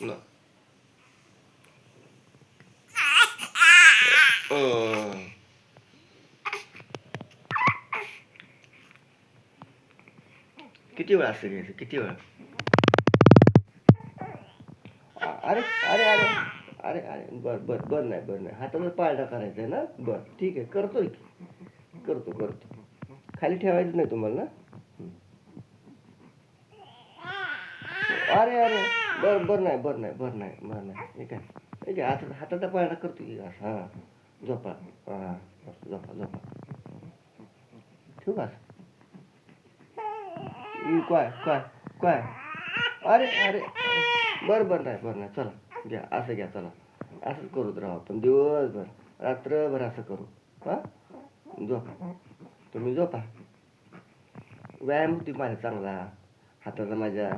न अं. किती वेळ असं घ्यायचं, किती वेळ? अरे अरे अरे अरे अरे बर नाही, बर नाही, हाताचा पाळणा करायचा आहे ना? बर ठीक आहे, करतोय की, करतो. खाली ठेवायचं नाही तुम्हाला ना? अरे अरे, बर नाही. हे काय हाताचा पाळणा करतो की असं. हां, झोपा. हां, झोपा. ठेवू का असं? काय? अरे बरं नाही, चला घ्या, असं घ्या, चला असंच करूत राहा आपण दिवसभर रात्रभर असं करू. हां, झोपा, तुम्ही झोपा. व्यायाम होती माझा चांगला हाताचा माझ्या.